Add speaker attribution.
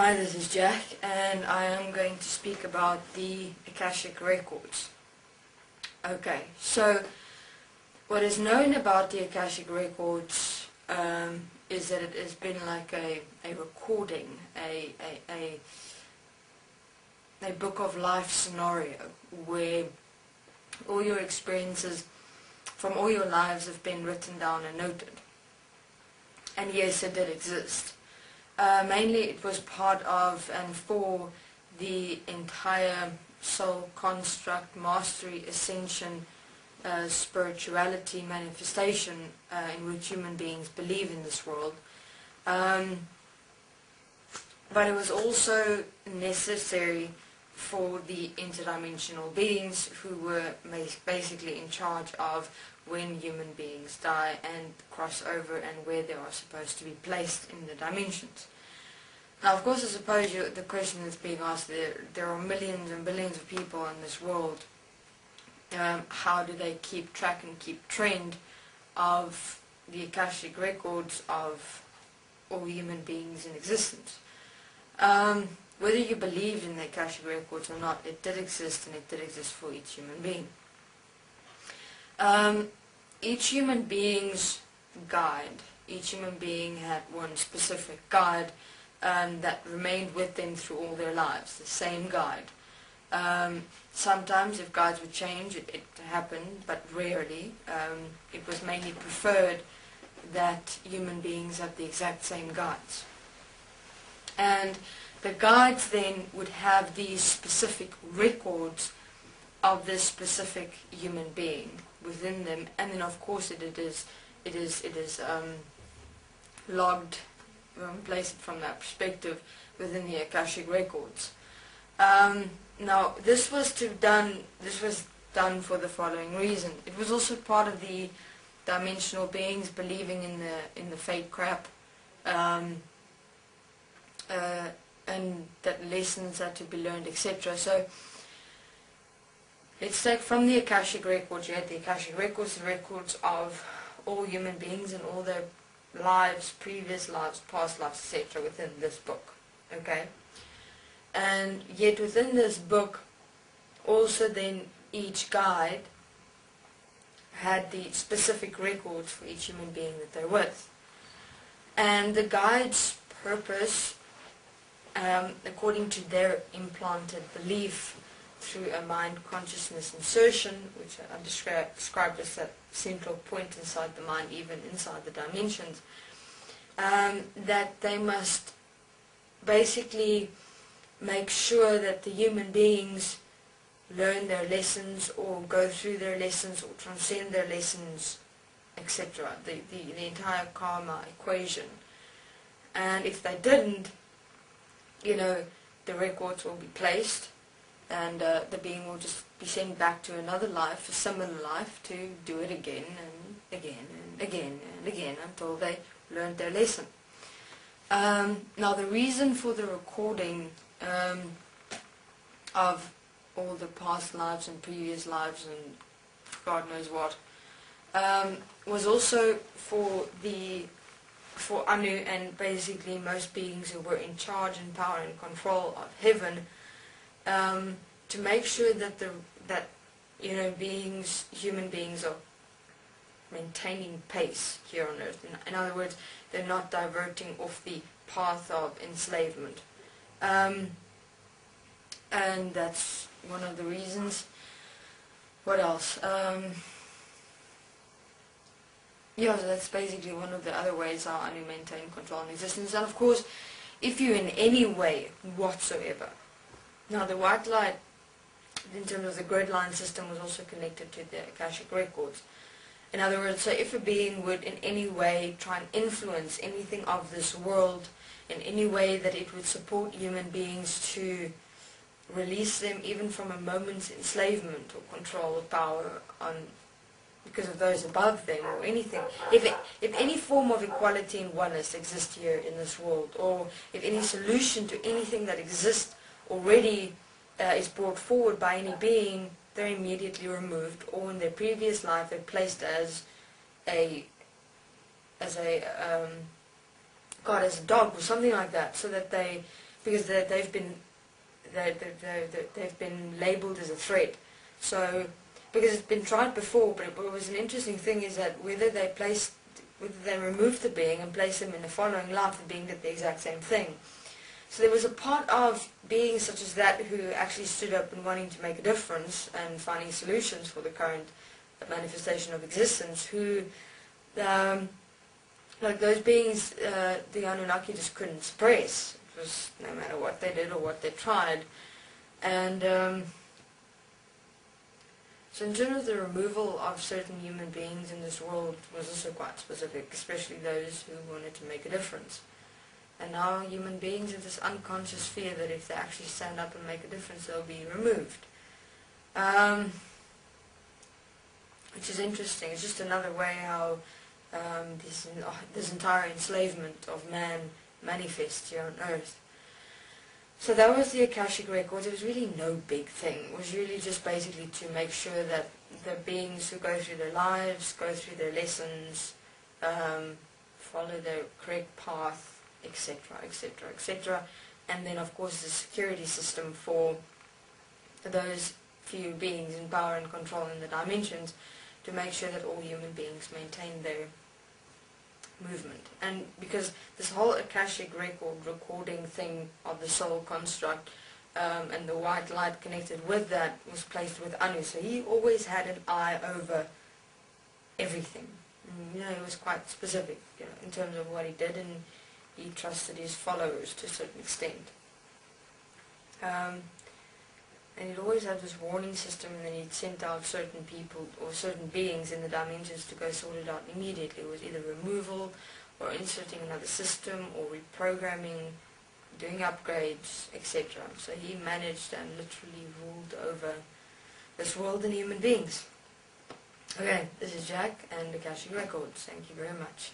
Speaker 1: Hi, this is Jack, and I am going to speak about the Akashic records. Okay, so what is known about the Akashic records is that it has been like a recording, a book of life scenario where all your experiences from all your lives have been written down and noted. And yes, it did exist. Mainly it was part of and for the entire soul construct, mastery, ascension, spirituality, manifestation in which human beings believe in this world. But it was also necessary for the interdimensional beings who were basically in charge of when human beings die and cross over and where they are supposed to be placed in the dimensions. Now, of course, I suppose the question that's being asked, there are millions and billions of people in this world. How do they keep track and keep trend of the Akashic records of all human beings in existence? Whether you believe in the Akashic records or not, it did exist, and it did exist for each human being. Each human being's guide, each human being had one specific guide that remained with them through all their lives, the same guide. Sometimes if guides would change, it happened, but rarely. It was mainly preferred that human beings have the exact same guides. And the guides then would have these specific records of this specific human being within them, and then of course it is logged, place it from that perspective within the Akashic records. Now this was done for the following reason. It was also part of the dimensional beings believing in the fate crap, and that lessons had to be learned, etc. So let's take from the Akashic records. You had the Akashic records, the records of all human beings and all their lives, previous lives, past lives, etc. within this book. Okay? And yet within this book, also then each guide had the specific records for each human being that they're with. And the guide's purpose, according to their implanted belief through a mind consciousness insertion, which I described as that central point inside the mind, even inside the dimensions, that they must basically make sure that the human beings learn their lessons or go through their lessons or transcend their lessons, etc. The entire karma equation. And if they didn't, the records will be placed, and the being will just be sent back to another life, a similar life, to do it again and again and again and again until they learned their lesson. Now the reason for the recording of all the past lives and previous lives and God knows what was also for Anu and basically most beings who were in charge and power and control of heaven, to make sure that human beings are maintaining pace here on earth. In other words, they're not diverting off the path of enslavement. And that's one of the reasons. What else? Yeah, so that's basically one of the other ways how Anu maintain control and existence. And of course, if you in any way whatsoever. Now the white light, in terms of the grid line system, was also connected to the Akashic records. In other words, so if a being would in any way try and influence anything of this world, in any way that it would support human beings to release them even from a moment's enslavement or control or power because of those above them or anything, if any form of equality and oneness exists here in this world, or if any solution to anything that exists already is brought forward by any being, they're immediately removed, or in their previous life they're placed as a dog or something like that, so that they because they've been labelled as a threat. So, because it's been tried before, but what was an interesting thing is that whether they removed the being and placed them in the following life, the being did the exact same thing. So there was a part of beings such as that who actually stood up and wanting to make a difference and finding solutions for the current manifestation of existence, who, like those beings, the Anunnaki just couldn't suppress. It was no matter what they did or what they tried. And so in terms of the removal of certain human beings in this world was also quite specific, especially those who wanted to make a difference. And now human beings have this unconscious fear that if they actually stand up and make a difference, they'll be removed. Which is interesting. It's just another way how this entire enslavement of man manifests here on Earth. So that was the Akashic Records. It was really no big thing. It was really just basically to make sure that the beings who go through their lives, go through their lessons, follow the correct path, etc., etc., etc. And then, of course, the security system for those few beings in power and control in the dimensions to make sure that all human beings maintain their movement. And because this whole Akashic recording thing of the soul construct and the white light connected with that was placed with Anu, so he always had an eye over everything. And, he was quite specific, in terms of what he did, and he trusted his followers to a certain extent. And he'd always have this warning system, and then he'd sent out certain people or certain beings in the dimensions to go sort it out immediately. It was either removal or inserting another system or reprogramming, doing upgrades, etc. So he managed and literally ruled over this world and human beings. Okay, this is Jack and Akashic Records. Thank you very much.